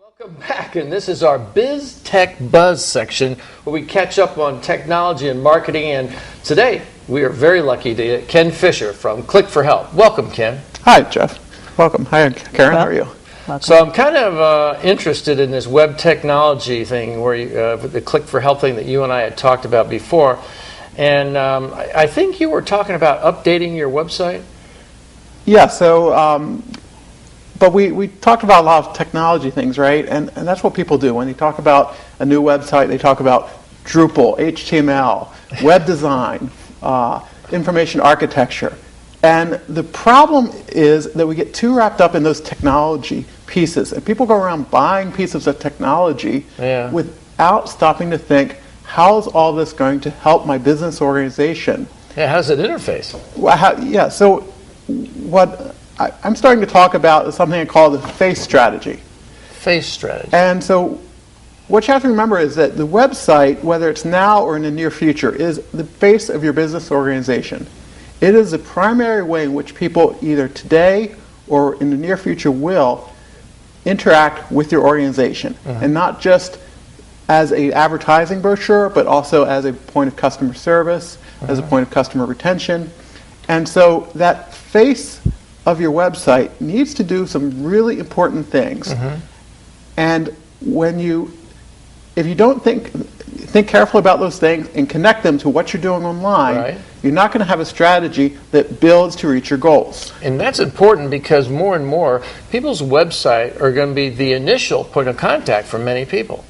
Welcome back, and this is our Biz Tech Buzz section where we catch up on technology and marketing. And today we are very lucky to get Ken Fischer from Click for Help. Welcome, Ken. Hi, Jeff. Welcome. Hi, Karen. How are you? Welcome. So I'm kind of interested in this web technology thing, where the Click for Help thing that you and I had talked about before. And I think you were talking about updating your website. Yeah. So. But we talked about a lot of technology things, right? And that's what people do. When they talk about a new website, they talk about Drupal, HTML, web design, information architecture. And the problem is that we get too wrapped up in those technology pieces. And people go around buying pieces of technology without stopping to think, how's all this going to help my business organization? Yeah, how does it interface? Well, so what I'm starting to talk about something I call the face strategy. Face strategy. And so what you have to remember is that the website, whether it's now or in the near future, is the face of your business organization. It is the primary way in which people either today or in the near future will interact with your organization. And not just as an advertising brochure, but also as a point of customer service, as a point of customer retention. And so that face of your website needs to do some really important things. And if you don't think carefully about those things and connect them to what you're doing online, you're not going to have a strategy that builds to reach your goals. And that's important because more and more people's website are going to be the initial point of contact for many people.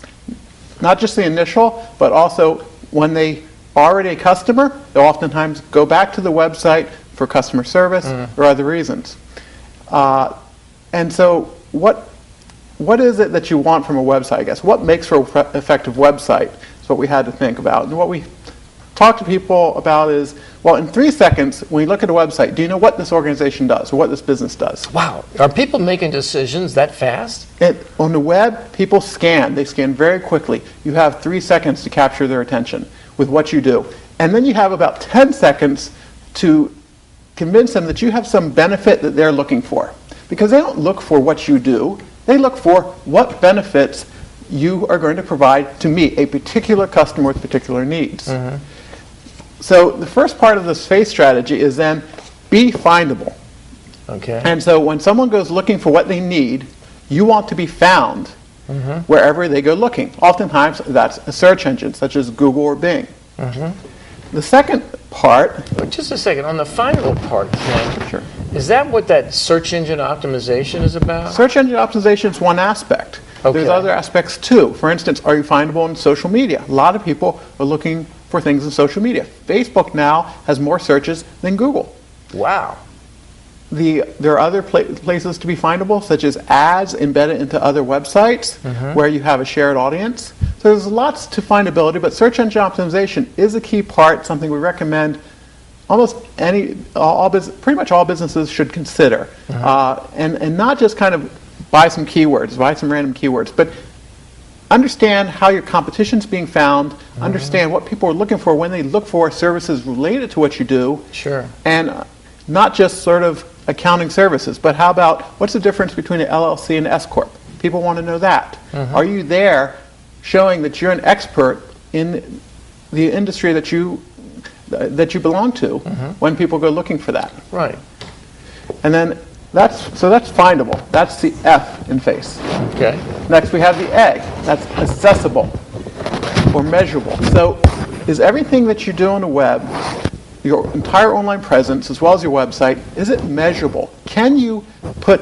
Not just the initial, but also when they are already a customer, they'll oftentimes go back to the website for customer service or other reasons. And so what is it that you want from a website, I guess? What makes for an effective website is what we had to think about. And what we talk to people about is, well, in 3 seconds, when you look at a website, do you know what this organization does or what this business does? Wow. Are people making decisions that fast? On the web, people scan. They scan very quickly. You have 3 seconds to capture their attention with what you do. And then you have about 10 seconds to convince them that you have some benefit that they're looking for. Because they don't look for what you do. They look for what benefits you are going to provide to meet a particular customer with particular needs. So the first part of this face strategy is then be findable. Okay. And so when someone goes looking for what they need, you want to be found wherever they go looking. Oftentimes that's a search engine such as Google or Bing. The second part... Just a second. On the findable part, Ken, is that what that search engine optimization is about? Search engine optimization is one aspect. There's other aspects too. For instance, are you findable on social media? A lot of people are looking for things in social media. Facebook now has more searches than Google. Wow. There are other places to be findable, such as ads embedded into other websites where you have a shared audience. So there's lots to findability, but search engine optimization is a key part, something we recommend pretty much all businesses should consider. And not just kind of buy some random keywords, but understand how your competition's being found, understand what people are looking for when they look for services related to what you do. And not just sort of accounting services, but how about what's the difference between an LLC and an S Corp? People want to know that. Are you there showing that you're an expert in the industry that you belong to when people go looking for that? Right. And then that's findable. That's the F in face. Okay. Next we have the A. That's accessible or measurable. So is everything that you do on the web, your entire online presence as well as your website, is it measurable? Can you put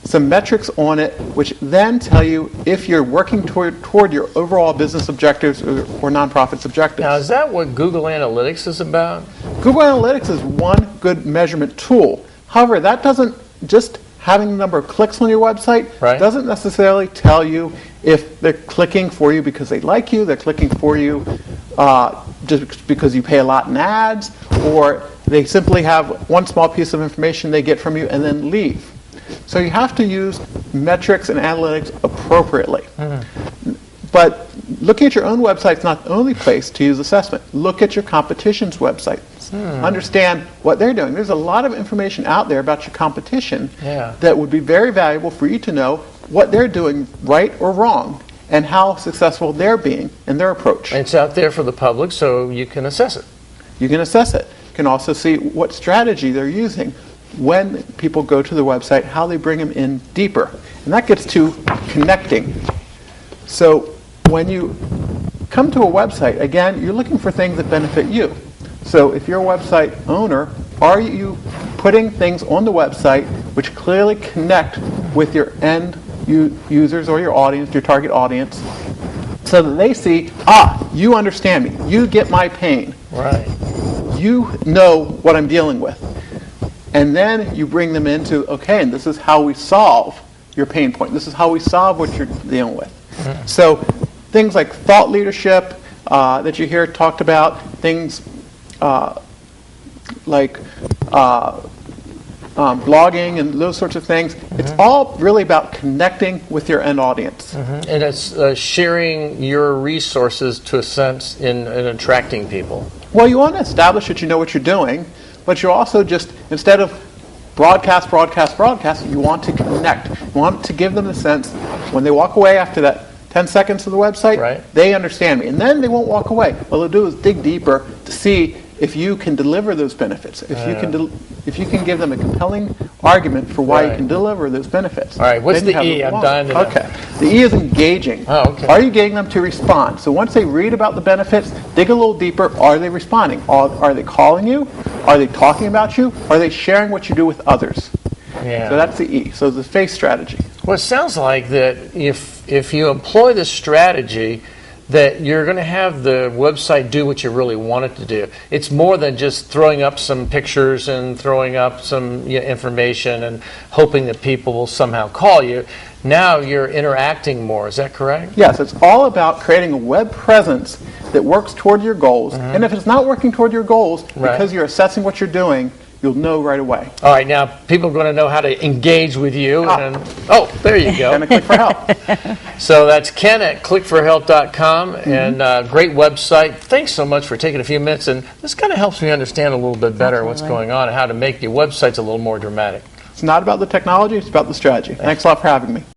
some metrics on it which then tell you if you're working toward your overall business objectives or nonprofit's objectives? Now, is that what Google Analytics is about? Google Analytics is one good measurement tool. However, that doesn't just having the number of clicks on your website doesn't necessarily tell you if they're clicking for you because they like you, they're clicking for you just because you pay a lot in ads, or they simply have one small piece of information they get from you and then leave. So you have to use metrics and analytics appropriately. But looking at your own website is not the only place to use assessment. Look at your competition's website. Understand what they're doing. There's a lot of information out there about your competition that would be very valuable for you to know what they're doing right or wrong and how successful they're being in their approach. And it's out there for the public so you can assess it. You can assess it. You can also see what strategy they're using when people go to the website, how they bring them in deeper. And that gets to connecting. So when you come to a website, again, you're looking for things that benefit you. So if you're a website owner, are you putting things on the website which clearly connect with your end users or your audience, your target audience, so that they see, you understand me, you get my pain. Right. You know what I'm dealing with. And then you bring them into, okay, and this is how we solve your pain point. This is how we solve what you're dealing with. Mm-hmm. So things like thought leadership that you hear talked about, things like blogging and those sorts of things. Mm-hmm. It's all really about connecting with your end audience. Mm-hmm. And it's sharing your resources to a sense in attracting people. Well, you want to establish that you know what you're doing, but you also just, instead of broadcast, you want to connect. You want to give them the sense when they walk away after that 10 seconds of the website, right, they understand me. And then they won't walk away. What they'll do is dig deeper to see if you can deliver those benefits, if you can give them a compelling argument for why you can deliver those benefits. All right, what's the E? I'm dying to know. Okay, the E is engaging. Oh, okay. Are you getting them to respond? So once they read about the benefits, dig a little deeper. Are they responding? Are they calling you? Are they talking about you? Are they sharing what you do with others? Yeah. So that's the E. So the face strategy. Well, it sounds like that if you employ this strategy, that you're going to have the website do what you really want it to do. It's more than just throwing up some pictures and throwing up some information and hoping that people will somehow call you. Now you're interacting more. Is that correct? Yes, it's all about creating a web presence that works toward your goals. Mm-hmm. And if it's not working toward your goals, because you're assessing what you're doing, you'll know right away. All right, now people are going to know how to engage with you. There you go. And click for help. So that's Ken at clickforhelp.com, and great website. Thanks so much for taking a few minutes, and this kind of helps me understand a little bit better what's going on and how to make your websites a little more dramatic. It's not about the technology, it's about the strategy. Thanks a lot for having me.